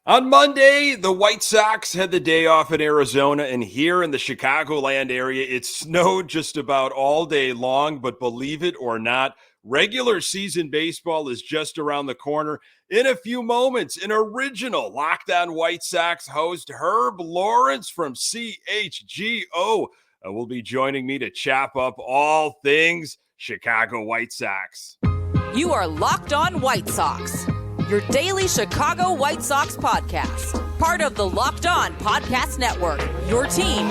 On Monday, the White Sox had the day off in Arizona, and here in the Chicagoland area, it snowed just about all day long. But believe it or not, regular season baseball is just around the corner. In a few moments, an original Locked On White Sox host, Herb Lawrence from CHGO, will be joining me to chop up all things Chicago White Sox. You are Locked On White Sox, your daily Chicago White Sox podcast. Part of the Locked On Podcast Network, your team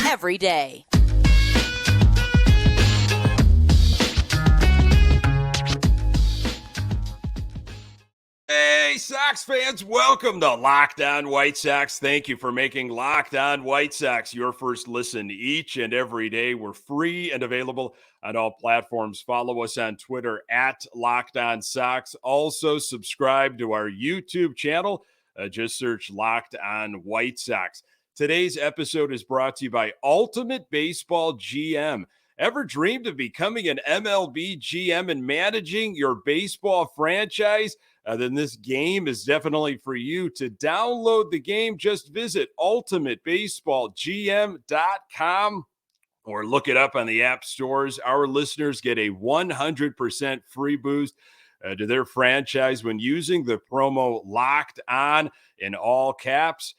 every day. Hey, Sox fans, welcome to Locked On White Sox. Thank you for making Locked On White Sox your first listen each and every day. We're free and available on all platforms. Follow us on Twitter at Locked On Sox. Also, subscribe to our YouTube channel. Just search Locked On White Sox. Today's episode is brought to you by Ultimate Baseball GM. Ever dreamed of becoming an MLB GM and managing your baseball franchise? Then this game is definitely for you. To download the game, just visit ultimatebaseballgm.com or look it up on the app stores. Our listeners get a 100% free boost to their franchise when using the promo Locked On in all caps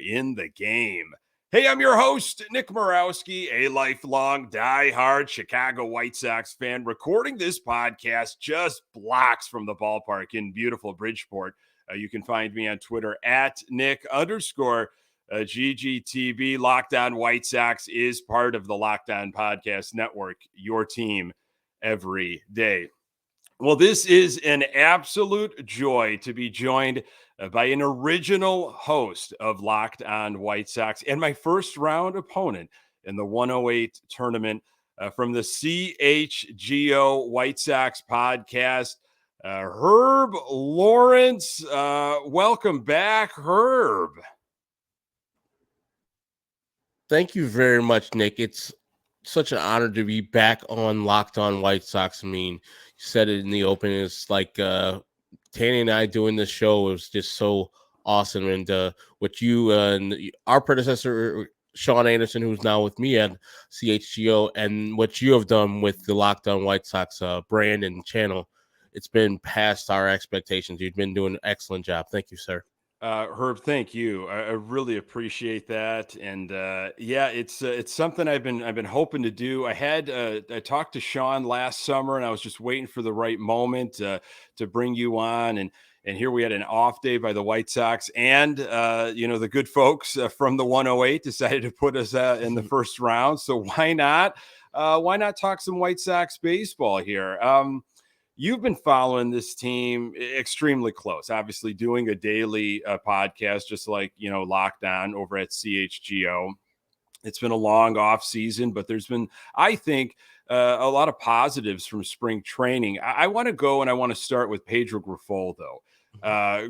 in the game. Hey, I'm your host, Nick Morawski, a lifelong diehard Chicago White Sox fan, recording this podcast just blocks from the ballpark in beautiful Bridgeport. You can find me on Twitter at Nick_GGTV. Locked On White Sox is part of the Locked On Podcast Network, your team every day. Well, this is an absolute joy to be joined by an original host of Locked On White Sox and my first round opponent in the 108 tournament from the CHGO White Sox podcast, Herb Lawrence. Welcome back, Herb. Thank you very much, Nick. It's such an honor to be back on Locked On White Sox. I mean, you said it in the opening. It's like Tanny and I doing this show was just so awesome. And what you and our predecessor, Sean Anderson, who's now with me at CHGO, and what you have done with the Locked On White Sox brand and channel, it's been past our expectations. You've been doing an excellent job. Thank you, sir. Herb, thank you. I really appreciate that, and yeah, it's something I've been hoping to do. I talked to Sean last summer, and I was just waiting for the right moment to bring you on, and here we had an off day by the White Sox, and the good folks from the 108 decided to put us in the first round. So why not? Why not talk some White Sox baseball here? You've been following this team extremely close, obviously doing a daily podcast, just like, Locked On over at CHGO. It's been a long off season, but there's been, I think, a lot of positives from spring training. I want to go and I want to start with Pedro Grifol, though.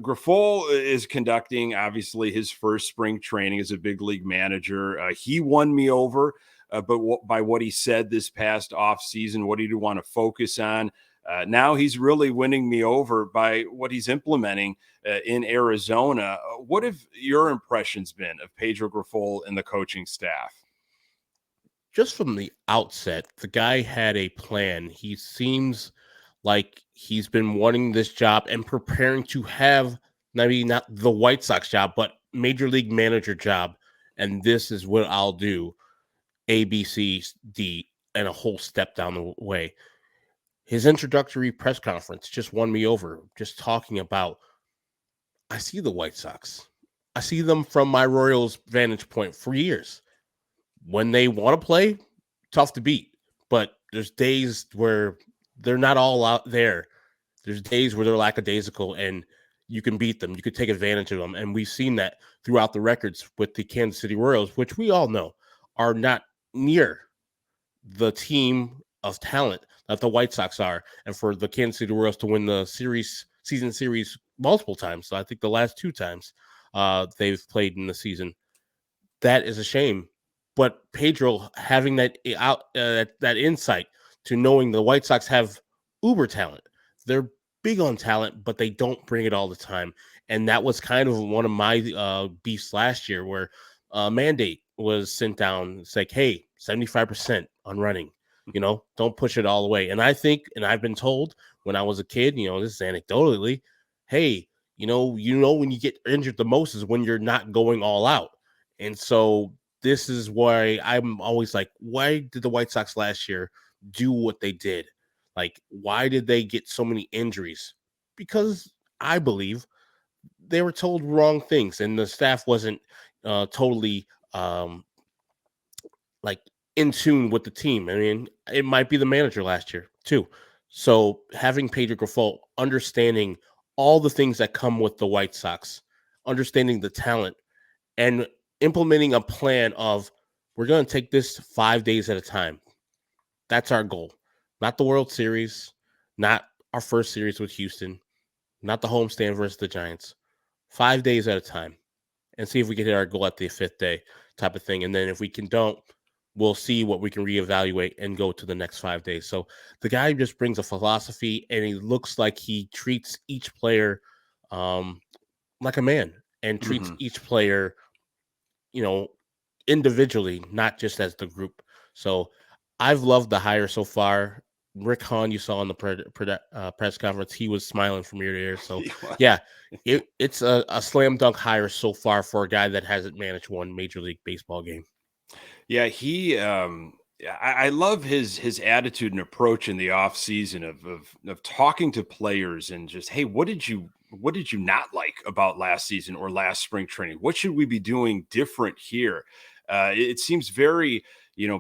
Grifol is conducting, obviously, his first spring training as a big league manager. He won me over by what he said this past off season, what he'd want to focus on. Now he's really winning me over by what he's implementing in Arizona. What have your impressions been of Pedro Grifol and the coaching staff? Just from the outset, the guy had a plan. He seems like he's been wanting this job and preparing to have maybe not the White Sox job, but major league manager job. And this is what I'll do. A, B, C, D, and a whole step down the way. His introductory press conference just won me over, just talking about, I see the White Sox. I see them from my Royals vantage point for years. When they want to play, tough to beat. But there's days where they're not all out there. There's days where they're lackadaisical and you can beat them. You could take advantage of them. And we've seen that throughout the records with the Kansas City Royals, which we all know are not near the team of talent that the White Sox are, and for the Kansas City Royals to win the season series multiple times. So I think the last two times they've played in the season, that is a shame. But Pedro having that insight to knowing the White Sox have uber talent. They're big on talent, but they don't bring it all the time. And that was kind of one of my beefs last year, where mandate was sent down. It's like, hey, 75% on running, don't push it all the way. And I think, and I've been told when I was a kid, this is anecdotally, hey, when you get injured the most is when you're not going all out. And so this is why I'm always like, why did the White Sox last year do what they did? Like, why did they get so many injuries? Because I believe they were told wrong things, and the staff wasn't totally like in tune with the team. I mean, it might be the manager last year too. So having Pedro Grifol understanding all the things that come with the White Sox, understanding the talent, and implementing a plan of, we're going to take this 5 days at a time. That's our goal. Not the World Series, not our first series with Houston, not the homestand versus the Giants. 5 days at a time, and see if we can hit our goal at the 5th day, type of thing. And then if we don't, we'll see what we can reevaluate and go to the next 5 days. So the guy just brings a philosophy, and he looks like he treats each player like a man, and treats each player, individually, not just as the group. So I've loved the hire so far. Rick Hahn, you saw in the press conference, he was smiling from ear to ear. So yeah, it's a slam dunk hire so far for a guy that hasn't managed one Major League Baseball game. Yeah, I love his attitude and approach in the offseason of talking to players and just, hey, what did you not like about last season or last spring training? What should we be doing different here? It seems very,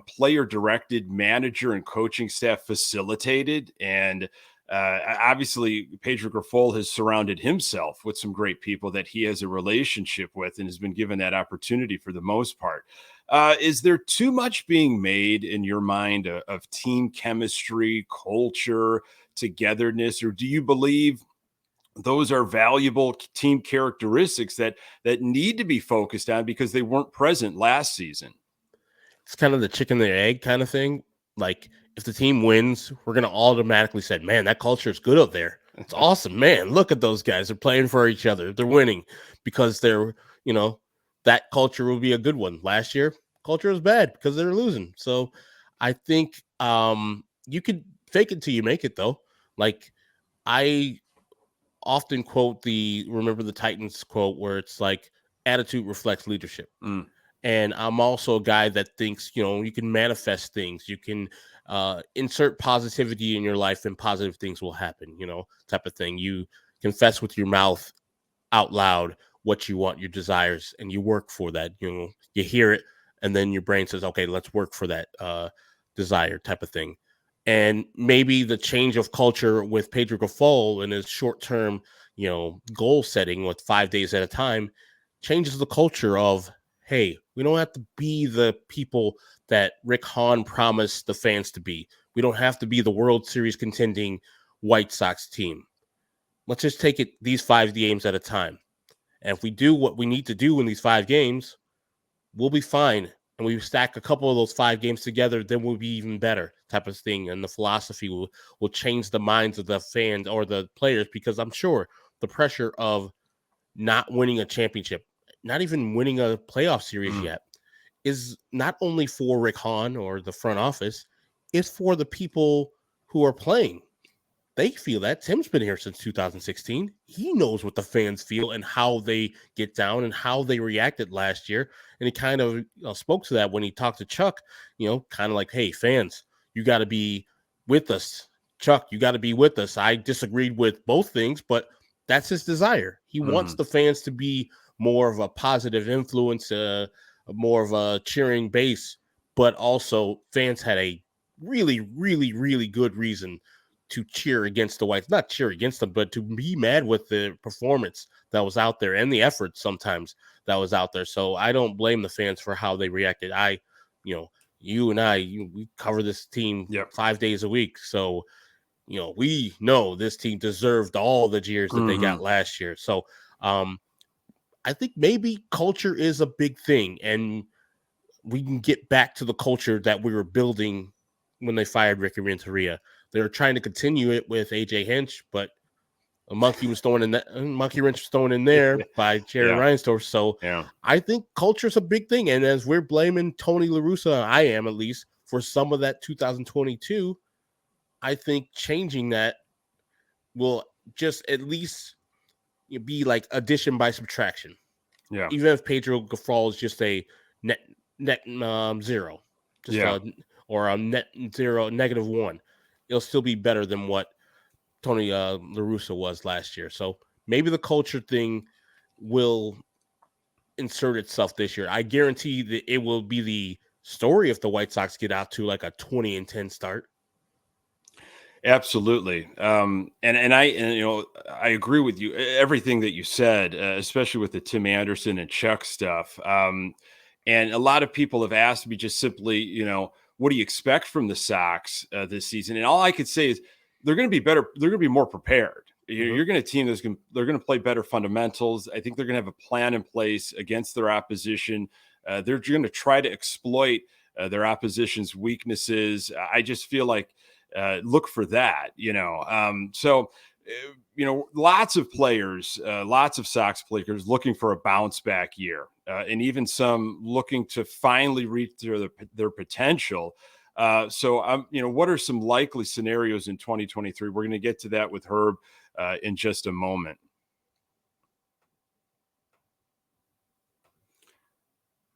player directed, manager and coaching staff facilitated. And obviously, Pedro Grifol has surrounded himself with some great people that he has a relationship with and has been given that opportunity for the most part. Is there too much being made in your mind of team chemistry, culture, togetherness, or do you believe those are valuable team characteristics that need to be focused on because they weren't present last season? It's kind of the chicken and the egg kind of thing. Like, if the team wins, we're going to automatically say, man, that culture is good up there. It's awesome, man. Look at those guys. They're playing for each other. They're winning because they're, that culture will be a good one. Last year, culture was bad because they were losing. So I think you could fake it till you make it, though. Like, I often quote Remember the Titans quote, where it's like, attitude reflects leadership. And I'm also a guy that thinks, you can manifest things. You can insert positivity in your life and positive things will happen, type of thing. You confess with your mouth out loud what you want, your desires, and you work for that. You hear it, and then your brain says, okay, let's work for that desire, type of thing. And maybe the change of culture with Pedro Grifol and his short-term, goal setting with 5 days at a time changes the culture of, hey, we don't have to be the people that Rick Hahn promised the fans to be. We don't have to be the World Series contending White Sox team. Let's just take it these 5 games at a time. And if we do what we need to do in these 5 games, we'll be fine. And we stack a couple of those 5 games together, then we'll be even better, type of thing. And the philosophy will change the minds of the fans or the players, because I'm sure the pressure of not winning a championship, not even winning a playoff series yet, is not only for Rick Hahn or the front office, it's for the people who are playing. They feel that. Tim's been here since 2016. He knows what the fans feel and how they get down and how they reacted last year. And he kind of spoke to that when he talked to Chuck, kind of like, hey, fans, you got to be with us. Chuck, you got to be with us. I disagreed with both things, but that's his desire. He wants the fans to be more of a positive influence, more of a cheering base, but also fans had a really, really, really good reason to cheer against the Whites, not cheer against them, but to be mad with the performance that was out there and the effort sometimes that was out there. So I don't blame the fans for how they reacted. You and I, we cover this team 5 days a week. So, we know this team deserved all the jeers that they got last year. So, I think maybe culture is a big thing, and we can get back to the culture that we were building when they fired Ricky Renteria. They were trying to continue it with AJ Hinch, but A monkey was thrown in that monkey wrench was thrown in there by Jerry Yeah. Reinsdorf. So Yeah. I think culture is a big thing. And as we're blaming Tony La Russa, I am at least, for some of that 2022, I think changing that will just at least be like addition by subtraction. Yeah. Even if Pedro Grifol is just a net zero, just or a net zero, -1, it'll still be better than what Tony La Russa was last year. So maybe the culture thing will insert itself this year. I guarantee that it will be the story if the White Sox get out to like a 20-10 start. Absolutely. And I agree with you. Everything that you said, especially with the Tim Anderson and Chuck stuff. And a lot of people have asked me just simply, what do you expect from the Sox this season? And all I could say is they're going to be better. They're going to be more prepared. You're going to team they're going to play better fundamentals. I think they're going to have a plan in place against their opposition. They're going to try to exploit their opposition's weaknesses. I just feel like look for that, lots of players, lots of Sox players looking for a bounce back year, and even some looking to finally reach their potential. What are some likely scenarios in 2023? We're going to get to that with Herb in just a moment.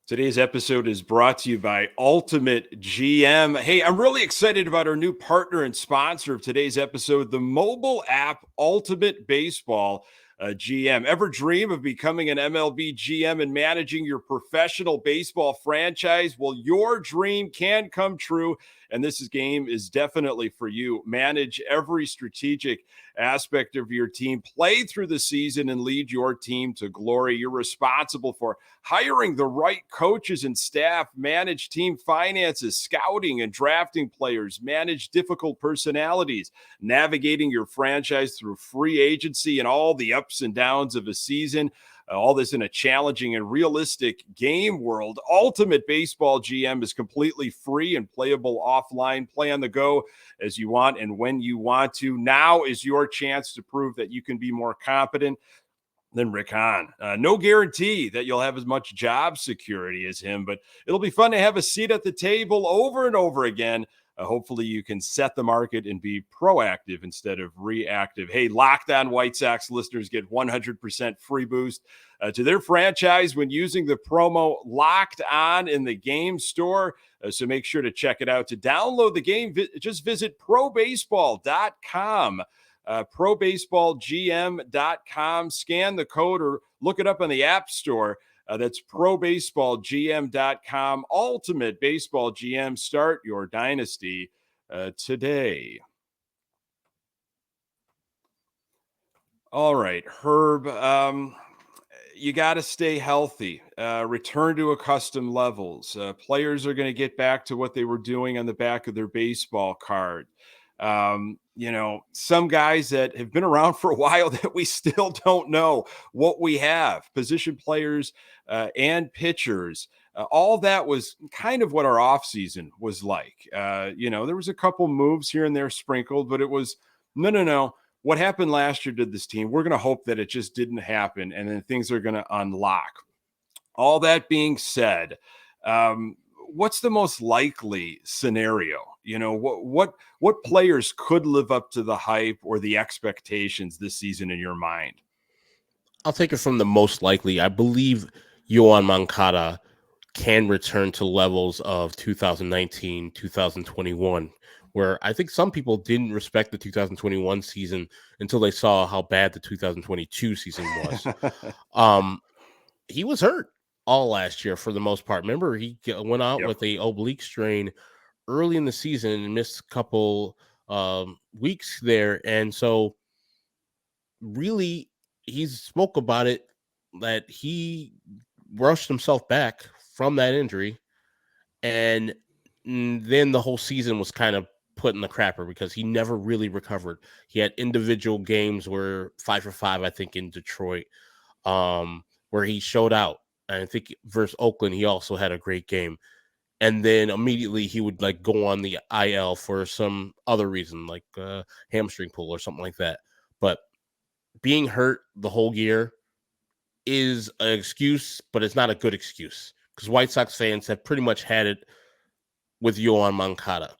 Today's episode is brought to you by Ultimate GM. Hey, I'm really excited about our new partner and sponsor of today's episode, the mobile app Ultimate Baseball GM. Ever dream of becoming an MLB GM and managing your professional baseball franchise? Well, your dream can come true, and this game is definitely for you. Manage every strategic aspect of your team, play through the season, and lead your team to glory. You're responsible for hiring the right coaches and staff, manage team finances, scouting and drafting players, manage difficult personalities, navigating your franchise through free agency and all the ups and downs of a season. All this in a challenging and realistic game world. Ultimate Baseball GM is completely free and playable offline. Play on the go as you want and when you want to. Now is your chance to prove that you can be more competent than Rick Hahn. No guarantee that you'll have as much job security as him, but it'll be fun to have a seat at the table over and over again. Hopefully you can set the market and be proactive instead of reactive. Hey, Locked On White Sox listeners get 100% free boost to their franchise when using the promo Locked On in the game store. So make sure to check it out. To download the game, just visit probaseball.com. probaseballgm.com. Scan the code or look it up on the App Store. That's probaseballgm.com. Ultimate Baseball GM. Start your dynasty today. All right, Herb, you got to stay healthy, return to accustomed levels. Players are going to get back to what they were doing on the back of their baseball card. Some guys that have been around for a while that we still don't know what we have, position players and pitchers. All that was kind of what our offseason was like. There was a couple moves here and there sprinkled, but it was no. What happened last year to this team? We're going to hope that it just didn't happen, and then things are going to unlock. All that being said, what's the most likely scenario? What players could live up to the hype or the expectations this season in your mind? I'll take it from the most likely. I believe Yoán Moncada can return to levels of 2019, 2021, where I think some people didn't respect the 2021 season until they saw how bad the 2022 season was. He was hurt all last year for the most part. Remember, he went out with a oblique strain early in the season and missed a couple weeks there. And so really, he spoke about it, that he rushed himself back from that injury. And then the whole season was kind of put in the crapper because he never really recovered. He had individual games where 5 for 5, I think, in Detroit, where he showed out. And I think versus Oakland, he also had a great game. And then immediately he would go on the IL for some other reason, like hamstring pull or something like that. But being hurt the whole year is an excuse, but it's not a good excuse because White Sox fans have pretty much had it with Yoán Moncada,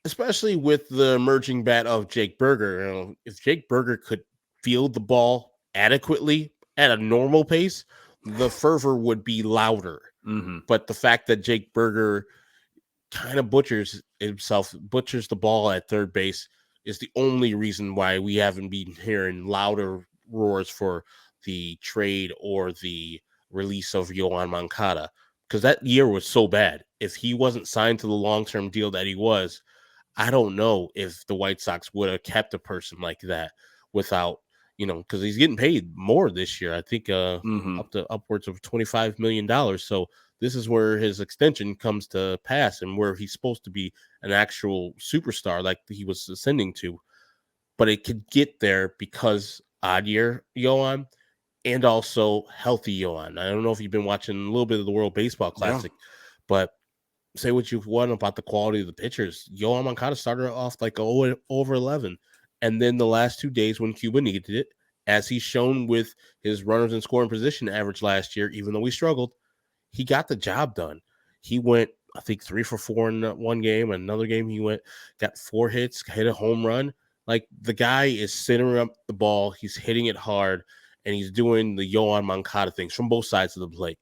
especially with the emerging bat of Jake Burger. If Jake Burger could field the ball adequately at a normal pace, the fervor would be louder. Mm-hmm. But the fact that Jake Burger kind of butchers the ball at third base is the only reason why we haven't been hearing louder roars for the trade or the release of Yoán Moncada, because that year was so bad. If he wasn't signed to the long-term deal that he was, I don't know if the White Sox would have kept a person like that without, because he's getting paid more this year. I think up to upwards of $25 million. So this is where his extension comes to pass and where he's supposed to be an actual superstar like he was ascending to. But it could get there because odd year Yoán and also healthy Yoán. I don't know if you've been watching a little bit of the World Baseball Classic, but say what you want about the quality of the pitchers. Yoán Moncada started off like over 11. And then the last 2 days when Cuba needed it, as he's shown with his runners in scoring position average last year, even though he struggled, he got the job done. He went, I think, 3 for 4 in one game. Another game he got 4 hits, hit a home run. Like, the guy is centering up the ball. He's hitting it hard, and he's doing the Yoán Moncada things from both sides of the plate.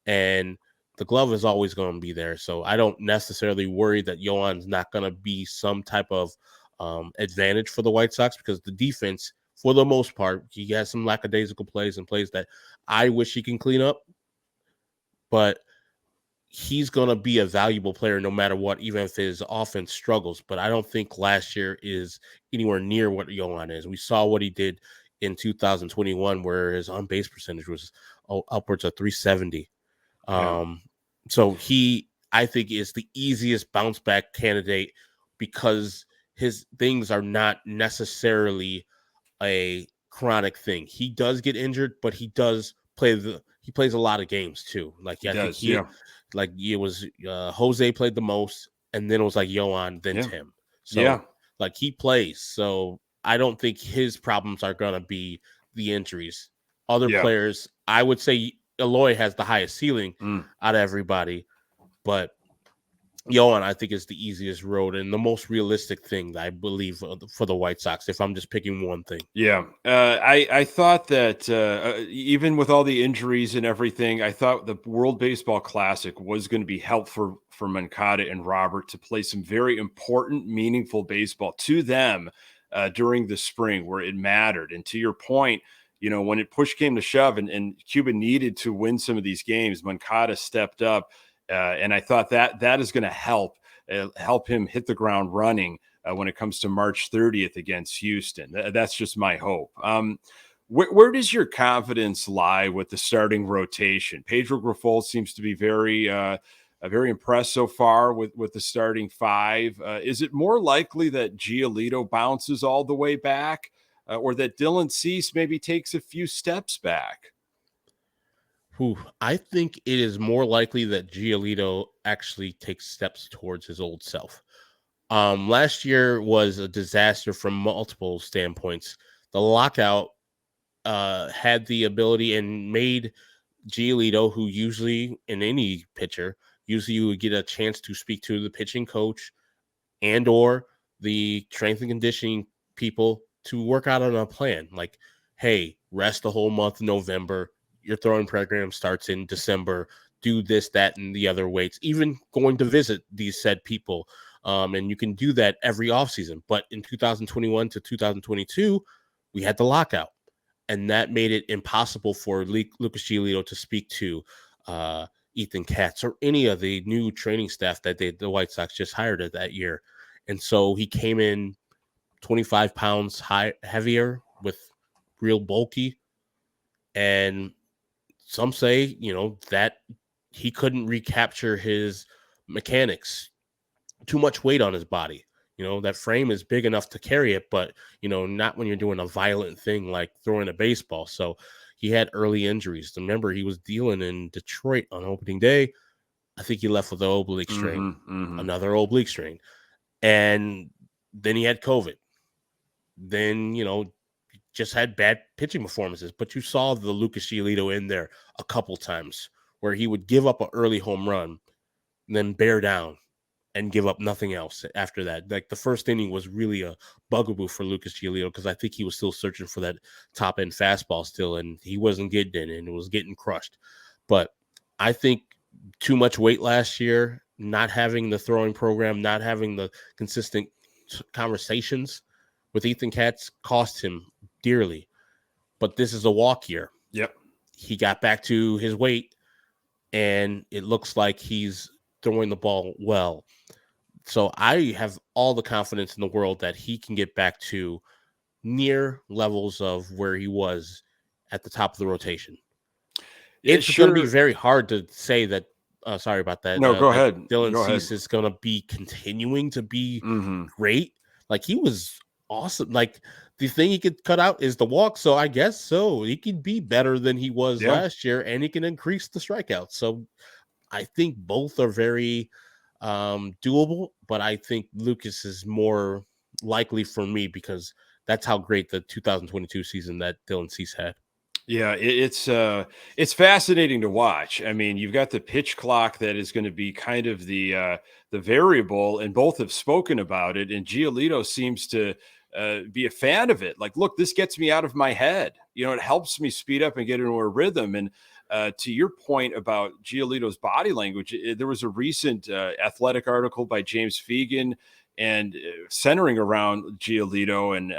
And the glove is always going to be there. So I don't necessarily worry that Yoán's not going to be some type of advantage for the White Sox, because the defense, for the most part, he has some lackadaisical plays and plays that I wish he can clean up. But he's going to be a valuable player no matter what, even if his offense struggles. But I don't think last year is anywhere near what Yoán is. We saw what he did in 2021, where his on-base percentage was upwards of 370. So he, I think, is the easiest bounce back candidate because his things are not necessarily a chronic thing. He does get injured, but he does he plays a lot of games too. Like like it was Jose played the most, and then it was like Yoán, then Tim. So like he plays. So I don't think his problems are gonna be the injuries. Other players, I would say Eloy has the highest ceiling out of everybody, but Yoán, I think, is the easiest road and the most realistic thing that I believe for the White Sox, if I'm just picking one thing. Yeah. I thought that even with all the injuries and everything, I thought the World Baseball Classic was going to be helpful for Moncada and Robert to play some very important, meaningful baseball to them during the spring where it mattered. And to your point, when it push came to shove and Cuba needed to win some of these games, Moncada stepped up. And I thought that is going to help him hit the ground running when it comes to March 30th against Houston. That's just my hope. Where does your confidence lie with the starting rotation? Pedro Grifol seems to be very impressed so far with the starting 5. Is it more likely that Giolito bounces all the way back, or that Dylan Cease maybe takes a few steps back? I think it is more likely that Giolito actually takes steps towards his old self. Last year was a disaster from multiple standpoints. The lockout had the ability and made Giolito, who usually in any pitcher, usually you would get a chance to speak to the pitching coach and or the strength and conditioning people to work out on a plan. Like, hey, rest the whole month of November. Your throwing program starts in December. Do this, that, and the other weights. Even going to visit these said people. And you can do that every offseason. But in 2021 to 2022, we had the lockout. And that made it impossible for Lucas Giolito to speak to Ethan Katz or any of the new training staff that the White Sox just hired that year. And so he came in 25 pounds heavier with real bulky. And some say, that he couldn't recapture his mechanics. Too much weight on his body. That frame is big enough to carry it, but, not when you're doing a violent thing like throwing a baseball. So he had early injuries. Remember, he was dealing in Detroit on opening day. I think he left with an oblique strain, another oblique strain. And then he had COVID. Then, just had bad pitching performances. But you saw the Lucas Giolito in there a couple times where he would give up an early home run and then bear down and give up nothing else after that. Like the first inning was really a bugaboo for Lucas Giolito because I think he was still searching for that top end fastball still, and he wasn't getting it and it was getting crushed. But I think too much weight last year, not having the throwing program, not having the consistent conversations with Ethan Katz cost him dearly. But this is a walk year. Yep. He got back to his weight, and it looks like he's throwing the ball well. So I have all the confidence in the world that he can get back to near levels of where he was at the top of the rotation. It's going to be very hard to say that. Sorry about that. No, go ahead. Dylan Cease is going to be continuing to be great. Like he was awesome. Like the thing he could cut out is the walk. So I guess so. He could be better than he was last year, and he can increase the strikeouts. So I think both are very doable, but I think Lucas is more likely for me because that's how great the 2022 season that Dylan Cease had. Yeah, it's fascinating to watch. I mean, you've got the pitch clock that is going to be kind of the variable, and both have spoken about it. And Giolito seems to be a fan of it. Like, look, this gets me out of my head. You know, it helps me speed up and get into a rhythm. And to your point about Giolito's body language, there was a recent athletic article by James Fegan and centering around Giolito, and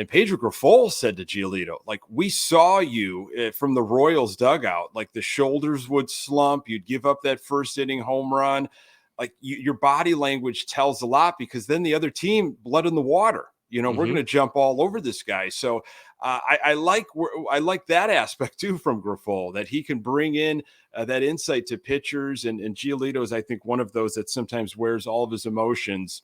Pedro Grifol said to Giolito, like, we saw you from the Royals dugout, like the shoulders would slump, you'd give up that first inning home run. Like your body language tells a lot because then the other team, blood in the water, you know, we're going to jump all over this guy. So I like that aspect too from Grifol, that he can bring in that insight to pitchers, and Giolito is, I think, one of those that sometimes wears all of his emotions,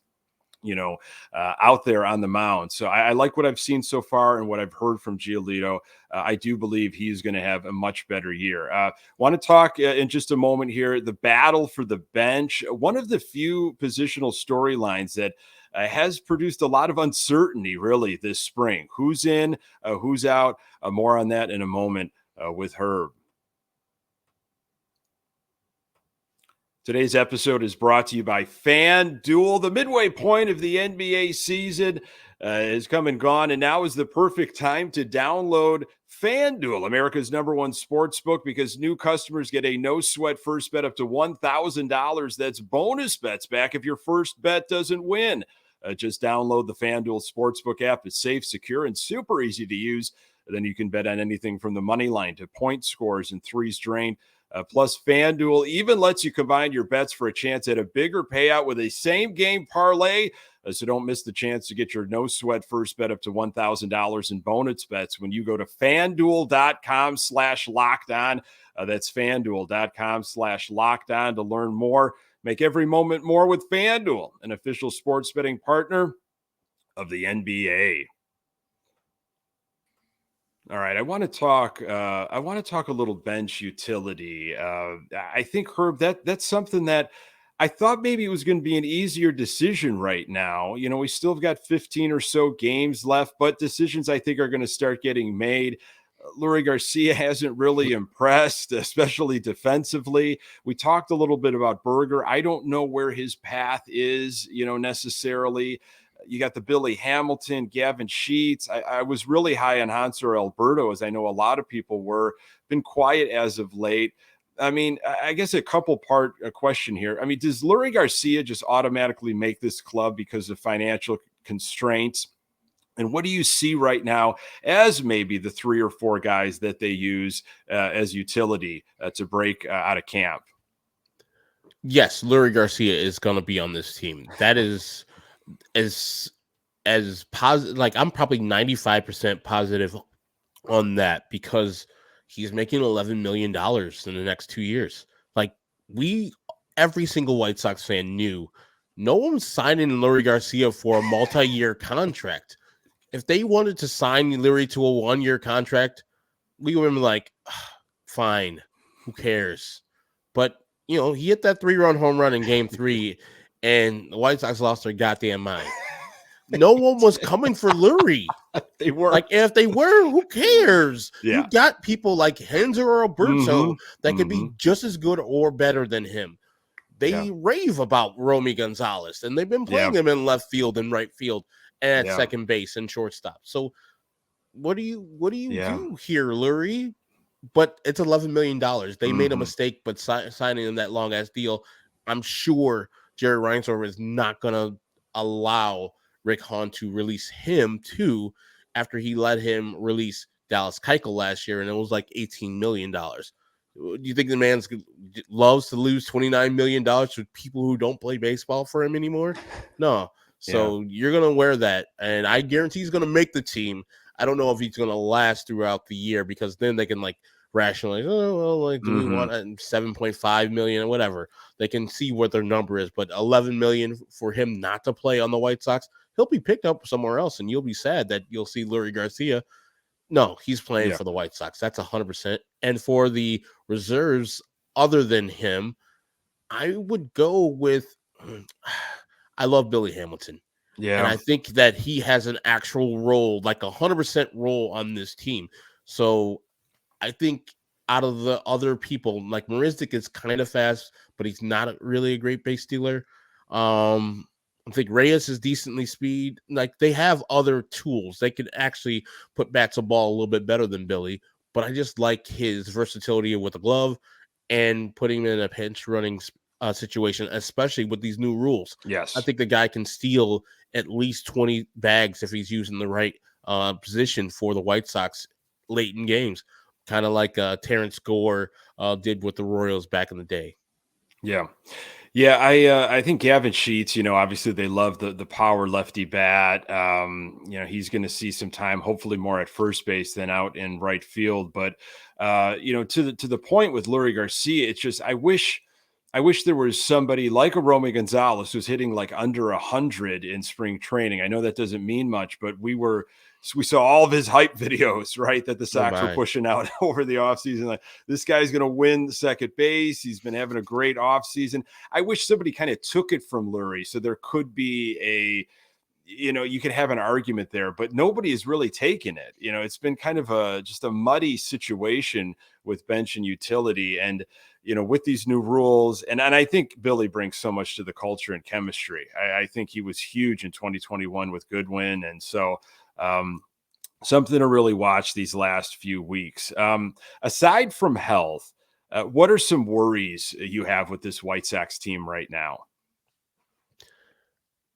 you know, out there on the mound. So I like what I've seen so far and what I've heard from Giolito. I do believe he's going to have a much better year. Want to talk in just a moment here, the battle for the bench, one of the few positional storylines that has produced a lot of uncertainty really this spring. Who's in, who's out? More on that in a moment with Herb. Today's episode is brought to you by FanDuel. The midway point of the NBA season has come and gone, and now is the perfect time to download FanDuel, America's #1 sports book, because new customers get a no-sweat first bet up to $1,000. That's bonus bets back if your first bet doesn't win. Just download the FanDuel Sportsbook app. It's safe, secure, and super easy to use. Then you can bet on anything from the money line to point scores and threes drained. Plus, FanDuel even lets you combine your bets for a chance at a bigger payout with a same-game parlay. So don't miss the chance to get your no-sweat first bet up to $1,000 in bonus bets when you go to FanDuel.com/lockedon. That's FanDuel.com/lockedon to learn more. Make every moment more with FanDuel, an official sports betting partner of the NBA. All right, I want to talk a little bench utility. I think, Herb, that's something that I thought maybe it was going to be an easier decision right now. You know, we still have got 15 or so games left, but decisions I think are going to start getting made. Leury Garcia hasn't really impressed, especially defensively. We talked a little bit about Berger. I don't know where his path is, you know, necessarily. You got the Billy Hamilton, Gavin Sheets. I was really high on Hanser Alberto, as I know a lot of people were. Been quiet as of late. I mean, I guess a question here. I mean, does Leury Garcia just automatically make this club because of financial constraints? And what do you see right now as maybe the 3 or 4 guys that they use as utility to break out of camp? Yes, Leury Garcia is going to be on this team. That is as positive. Like, I'm probably 95% positive on that because he's making $11 million in the next 2 years. Like, every single White Sox fan knew no one's signing Leury Garcia for a multi-year contract. If they wanted to sign Leury to a 1-year contract, we would have been like, fine, who cares? But, you know, he hit that 3-run home run in game 3, and the White Sox lost their goddamn mind. no one was coming for Leury. They were. Like, if they were, who cares? Yeah. You got people like Henzer or Alberto that could be Mm-hmm. just as good or better than him. They Yeah. rave about Romy Gonzalez, and they've been playing him in left field and right field and at second base and shortstop. So what do you do here, Leury? But it's $11 million. They made a mistake, but signing him that long ass deal, I'm sure Jerry Reinsdorf is not gonna allow Rick Hahn to release him too, after he let him release Dallas Keuchel last year, and it was like $18 million. Do you think the man loves to lose $29 million to people who don't play baseball for him anymore? No. So you're going to wear that, and I guarantee he's going to make the team. I don't know if he's going to last throughout the year, because then they can like rationalize, oh, well, like, do we want 7.5 million or whatever? They can see what their number is, but 11 million for him not to play on the White Sox, he'll be picked up somewhere else, and you'll be sad that you'll see Leury Garcia. No, he's playing for the White Sox. That's 100%. And for the reserves, other than him, I would go with, I love Billy Hamilton. Yeah. And I think that he has an actual role, like 100% role on this team. So I think out of the other people, like Marisnik is kind of fast, but he's not really a great base stealer. I think Reyes is decently speed. Like, they have other tools. They could actually put bats a ball a little bit better than Billy, but I just like his versatility with the glove and putting him in a pinch running situation, especially with these new rules. Yes. I think the guy can steal at least 20 bags if he's using the right position for the White Sox late in games, kind of like Terrence Gore did with the Royals back in the day. Yeah. Yeah, I think Gavin Sheets, obviously they love the power lefty bat. He's going to see some time, hopefully more at first base than out in right field. But to the point with Leury Garcia, it's just I wish there was somebody like a Romy Gonzalez who's hitting like under 100 in spring training. I know that doesn't mean much, but we saw all of his hype videos, right, that the Sox were pushing out over the offseason. Like, this guy's going to win second base. He's been having a great offseason. I wish somebody kind of took it from Leury, so there could be you could have an argument there, but nobody is really taking it. It's been kind of just a muddy situation with bench and utility. And, with these new rules, and I think Billy brings so much to the culture and chemistry. I think he was huge in 2021 with Goodwin. And so, something to really watch these last few weeks. Aside from health, what are some worries you have with this White Sox team right now?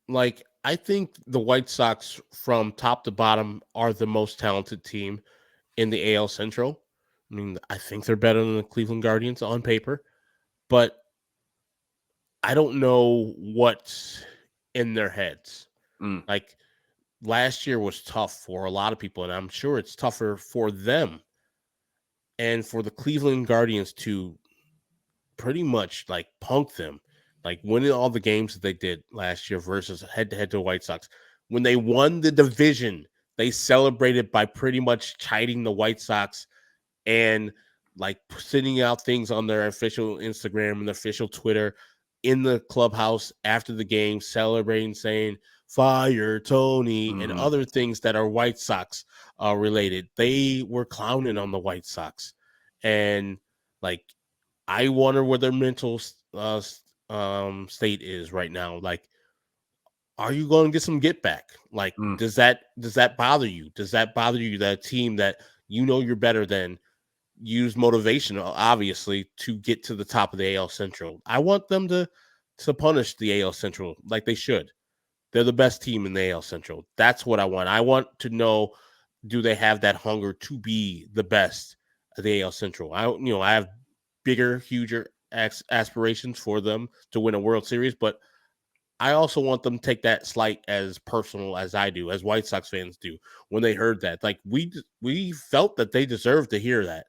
Like, I think the White Sox from top to bottom are the most talented team in the AL Central. I mean, I think they're better than the Cleveland Guardians on paper, but I don't know what's in their heads. Like, last year was tough for a lot of people, and I'm sure it's tougher for them. And for the Cleveland Guardians to pretty much like punk them, like winning all the games that they did last year versus head-to-head to the White Sox. When they won the division, they celebrated by pretty much chiding the White Sox and like sending out things on their official Instagram and official Twitter in the clubhouse after the game, celebrating, saying, "Fire Tony," and other things that are White Sox related. They were clowning on the White Sox. And like, I wonder where their mental state is right now. Like, are you going to get some get back? Like, does that bother you? Does that bother you that a team that you're better than use motivation, obviously, to get to the top of the AL Central? I want them to punish the AL Central like they should. They're the best team in the AL Central. That's what I want. I want to know, do they have that hunger to be the best of the AL Central? I have bigger, huger aspirations for them to win a World Series, but I also want them to take that slight as personal as I do, as White Sox fans do, when they heard that. Like, we felt that they deserved to hear that,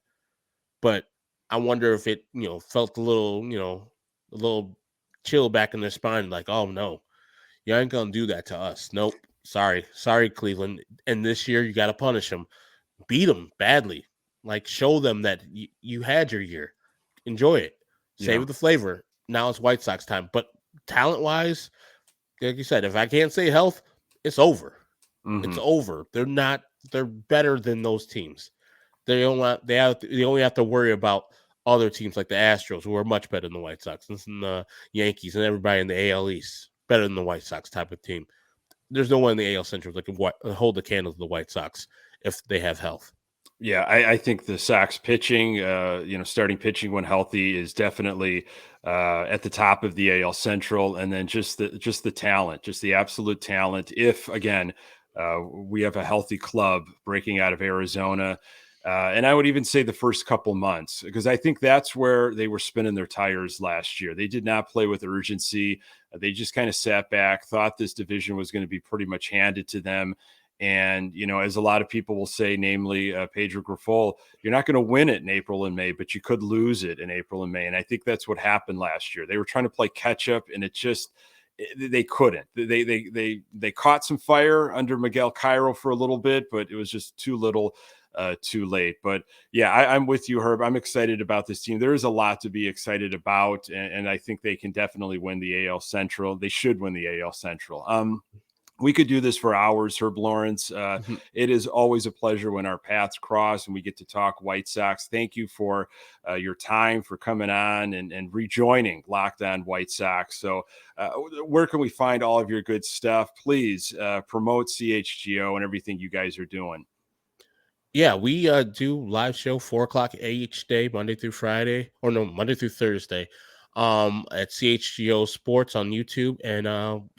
but I wonder if it, felt a little chill back in their spine, like, oh no, you ain't gonna do that to us. Nope. Sorry, Cleveland. And this year you got to punish them, beat them badly, like show them that you had your year, enjoy it, save the flavor. Now it's White Sox time. But talent wise, like you said, if I can't say health, it's over. Mhm. It's over. They're better than those teams. They only have to worry about other teams like the Astros, who are much better than the White Sox, and the Yankees and everybody in the AL East, better than the White Sox type of team. There's no one in the AL Central that can hold the candle to the White Sox if they have health. Yeah, I think the Sox pitching, starting pitching when healthy is definitely at the top of the AL Central, and then just the talent, just the absolute talent. If again, we have a healthy club breaking out of Arizona, and I would even say the first couple months, because I think that's where they were spinning their tires last year. They did not play with urgency. They just kind of sat back, thought this division was going to be pretty much handed to them. And, as a lot of people will say, namely Pedro Grifol, you're not going to win it in April and May, but you could lose it in April and May. And I think that's what happened last year. They were trying to play catch up, and they couldn't. They caught some fire under Miguel Cairo for a little bit, but it was just too little, too late. But yeah, I'm with you, Herb. I'm excited about this team. There is a lot to be excited about, and I think they can definitely win the AL Central. They should win the AL Central. We could do this for hours, Herb Lawrence. It is always a pleasure when our paths cross and we get to talk White Sox. Thank you for your time, for coming on and rejoining Locked On White Sox. So where can we find all of your good stuff? Please promote CHGO and everything you guys are doing. Yeah, we do live show 4:00 each day, Monday through Thursday. At CHGO Sports on YouTube, and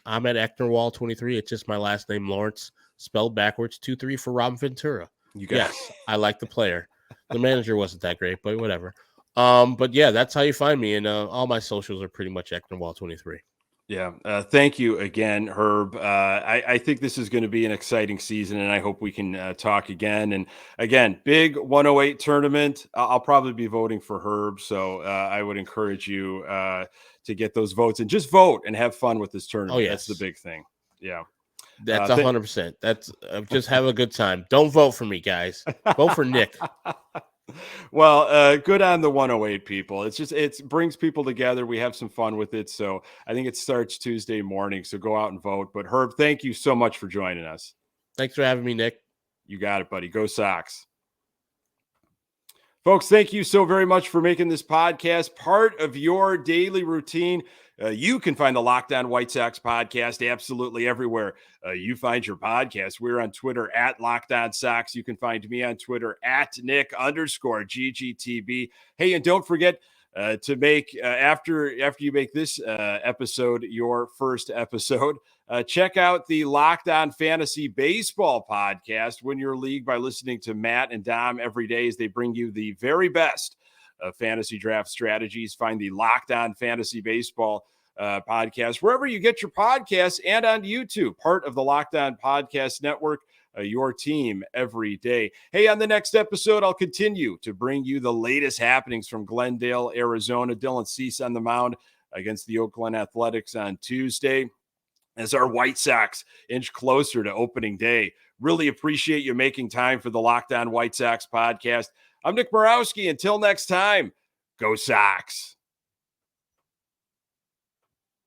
I'm at Ecknerwall 23. It's just my last name, Lawrence, spelled backwards. 23 for Robin Ventura. Yes, I like the player. The manager wasn't that great, but whatever. But yeah, that's how you find me, and all my socials are pretty much Ecknerwall 23. Yeah. Thank you again, Herb. I think this is going to be an exciting season, and I hope we can talk again. And again, big 108 tournament. I'll probably be voting for Herb. So I would encourage you to get those votes and just vote and have fun with this tournament. Oh, yes. That's the big thing. Yeah. That's 100%. That's just have a good time. Don't vote for me, guys. Vote for Nick. Well, good on the 108 people. It brings people together. We have some fun with it. So I think it starts Tuesday morning. So go out and vote. But Herb, thank you so much for joining us. Thanks for having me, Nick. You got it, buddy. Go Sox. Folks, thank you so very much for making this podcast part of your daily routine. You can find the Locked On White Sox podcast absolutely everywhere you find your podcast. We're on Twitter at Locked On Sox. You can find me on Twitter at Nick_GGTB. Hey, and don't forget to make, after you make this episode your first episode, check out the Locked On Fantasy Baseball podcast, Win Your League, by listening to Matt and Dom every day as they bring you the very best of fantasy draft strategies. Find the Locked On Fantasy Baseball podcast wherever you get your podcasts and on YouTube, part of the Locked On Podcast Network, your team every day. Hey, on the next episode, I'll continue to bring you the latest happenings from Glendale, Arizona. Dylan Cease on the mound against the Oakland Athletics on Tuesday as our White Sox inch closer to opening day. Really appreciate you making time for the Locked On White Sox podcast. I'm Nick Borowski. Until next time, go Sox.